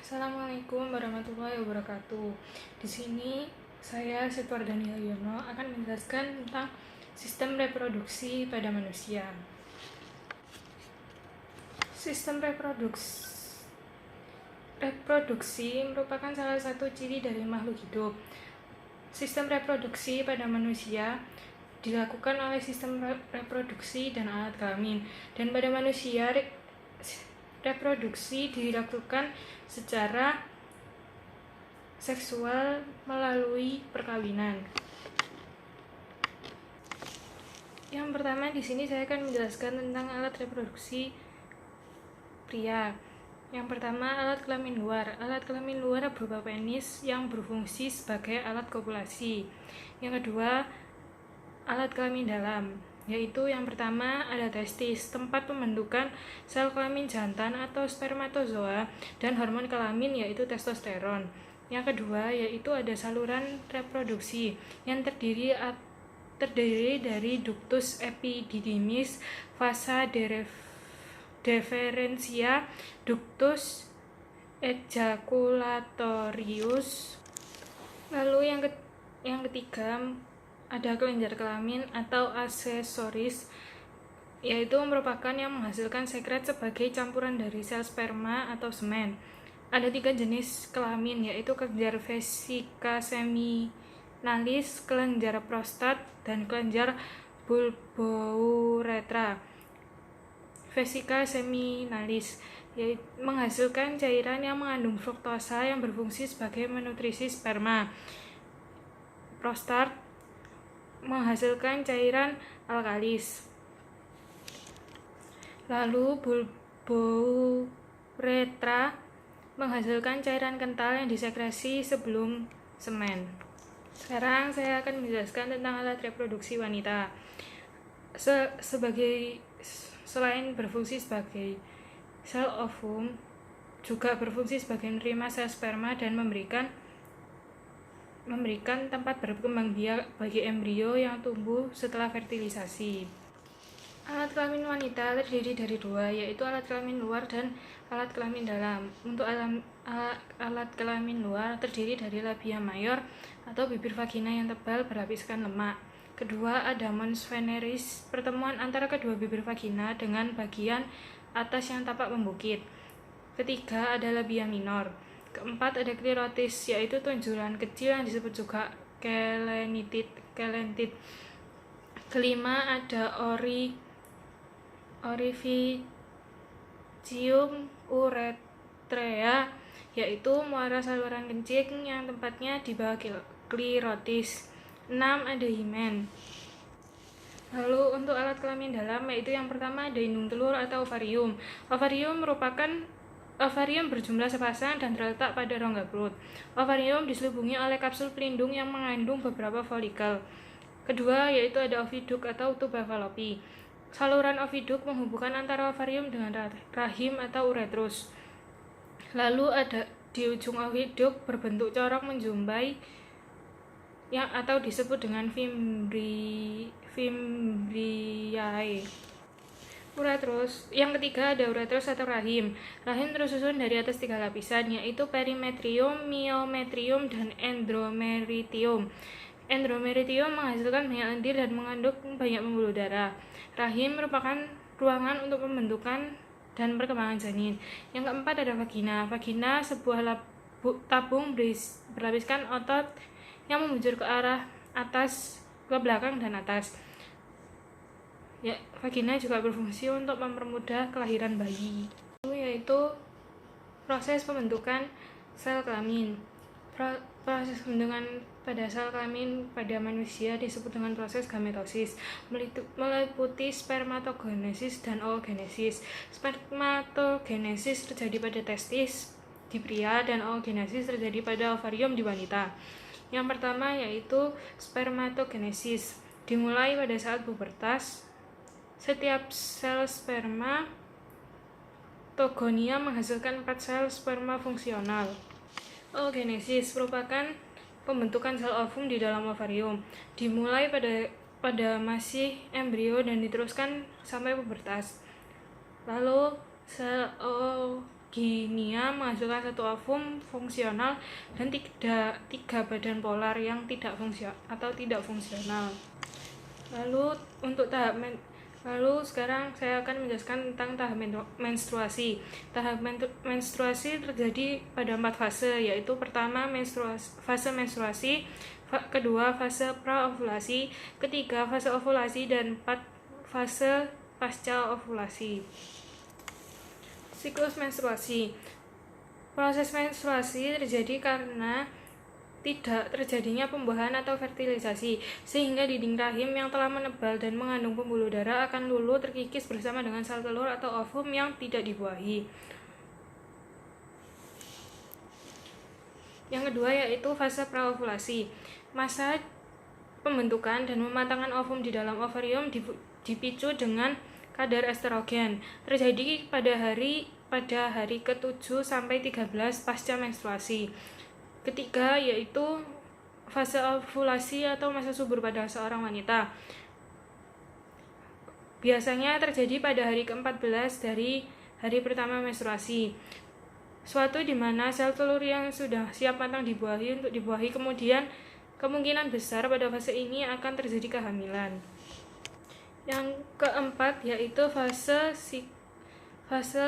Assalamualaikum warahmatullahi wabarakatuh. Di sini saya Sitwardani Yono akan menjelaskan tentang sistem reproduksi pada manusia. Sistem reproduksi merupakan salah satu ciri dari makhluk hidup. Sistem reproduksi pada manusia dilakukan oleh sistem reproduksi dan alat kelamin. Dan pada manusia reproduksi dilakukan secara seksual melalui perkawinan. Yang pertama di sini saya akan menjelaskan tentang alat reproduksi pria. Yang pertama, alat kelamin luar. Alat kelamin luar berupa penis yang berfungsi sebagai alat kopulasi. Yang kedua, alat kelamin dalam, yaitu yang pertama ada testis, tempat pembentukan sel kelamin jantan atau spermatozoa dan hormon kelamin yaitu testosteron. Yang kedua yaitu ada saluran reproduksi yang terdiri dari ductus epididymis, vasa deferentia, ductus ejaculatorius. Lalu yang ketiga ada kelenjar kelamin atau aksesoris, yaitu merupakan yang menghasilkan sekret sebagai campuran dari sel sperma atau semen. Ada 3 jenis kelamin, yaitu kelenjar vesica seminalis, kelenjar prostat, dan kelenjar bulbouretra. Vesica seminalis yaitu menghasilkan cairan yang mengandung fruktosa yang berfungsi sebagai menutrisi sperma. Prostat menghasilkan cairan alkalis. Lalu bulbouretra menghasilkan cairan kental yang disekresi sebelum semen. Sekarang saya akan menjelaskan tentang alat reproduksi wanita. Selain berfungsi sebagai sel ovum, juga berfungsi sebagai penerima sel sperma dan memberikan tempat berkembang biak bagi embrio yang tumbuh setelah fertilisasi. Alat kelamin wanita terdiri dari 2, yaitu alat kelamin luar dan alat kelamin dalam. Untuk alat kelamin luar terdiri dari labia mayor atau bibir vagina yang tebal berlapiskan lemak. Kedua ada mons veneris, pertemuan antara kedua bibir vagina dengan bagian atas yang tampak membukit. Ketiga ada labia minor. Keempat ada klirotis, yaitu tonjolan kecil yang disebut juga kelentit. Kelima ada orificium uretrea, yaitu muara saluran kencing yang tempatnya di bawah klirotis. 6 ada himen. Lalu untuk alat kelamin dalam, yaitu yang pertama ada indung telur atau ovarium. Ovarium berjumlah sepasang dan terletak pada rongga perut. Ovarium diselubungi oleh kapsul pelindung yang mengandung beberapa folikel. Kedua yaitu ada oviduk atau tuba falopi. Saluran oviduk menghubungkan antara ovarium dengan rahim atau uretrus. Lalu ada di ujung oviduk berbentuk corong menjumpai atau disebut dengan fimbriae. Uretrus. Yang ketiga ada uretrus atau rahim. Rahim tersusun dari atas 3 lapisan, yaitu perimetrium, myometrium, dan endometritium. Endometritium menghasilkan banyak lendir dan mengandung banyak pembuluh darah. Rahim merupakan ruangan untuk pembentukan dan perkembangan janin. Yang keempat ada vagina. Vagina sebuah tabung berlapiskan otot yang membujur ke arah atas, ke belakang, dan atas. Vagina juga berfungsi untuk mempermudah kelahiran bayi, yaitu proses pembentukan sel kelamin. Proses pembentukan pada sel kelamin pada manusia disebut dengan proses gametosis, meliputi spermatogenesis dan oogenesis. Spermatogenesis terjadi pada testis di pria dan oogenesis terjadi pada ovarium di wanita. Yang pertama yaitu spermatogenesis, dimulai pada saat pubertas. Setiap sel spermatogonia menghasilkan 4 sel sperma fungsional. Oogenesis merupakan pembentukan sel ovum di dalam ovarium, dimulai pada masih embrio dan diteruskan sampai pubertas. Lalu sel vaginia menghasilkan satu ovum fungsional dan tiga badan polar yang tidak fungsional. Lalu sekarang saya akan menjelaskan tentang tahap menstruasi. Tahap menstruasi terjadi pada 4 fase, yaitu pertama fase menstruasi, kedua fase praovulasi, ketiga fase ovulasi, dan 4 fase pasca ovulasi. Siklus menstruasi. Proses menstruasi terjadi karena tidak terjadinya pembuahan atau fertilisasi, sehingga dinding rahim yang telah menebal dan mengandung pembuluh darah akan luluh terkikis bersama dengan sel telur atau ovum yang tidak dibuahi. Yang kedua yaitu fase praovulasi. Masa pembentukan dan mematangkan ovum di dalam ovarium dipicu dengan kadar estrogen. Terjadi pada hari ke-7 sampai 13 pasca menstruasi. Ketiga yaitu fase ovulasi atau masa subur pada seorang wanita. Biasanya terjadi pada hari ke-14 dari hari pertama menstruasi. Suatu di mana sel telur yang sudah siap matang dibuahi untuk dibuahi, kemudian kemungkinan besar pada fase ini akan terjadi kehamilan. Yang keempat yaitu fase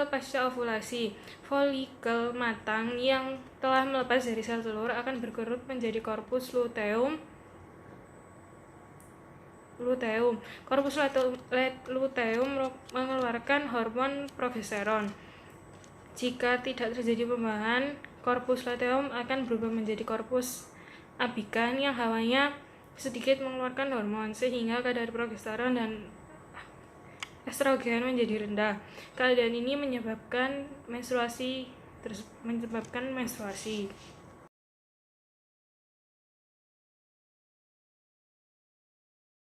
pasca ovulasi. Folikel matang yang telah melepas dari sel telur akan berkerut menjadi korpus luteum. Korpus luteum mengeluarkan hormon progesteron. Jika tidak terjadi pembuahan, korpus luteum akan berubah menjadi korpus abikan yang hawanya sedikit mengeluarkan hormon, sehingga kadar progesteron dan estrogen menjadi rendah. Keadaan ini menyebabkan menstruasi.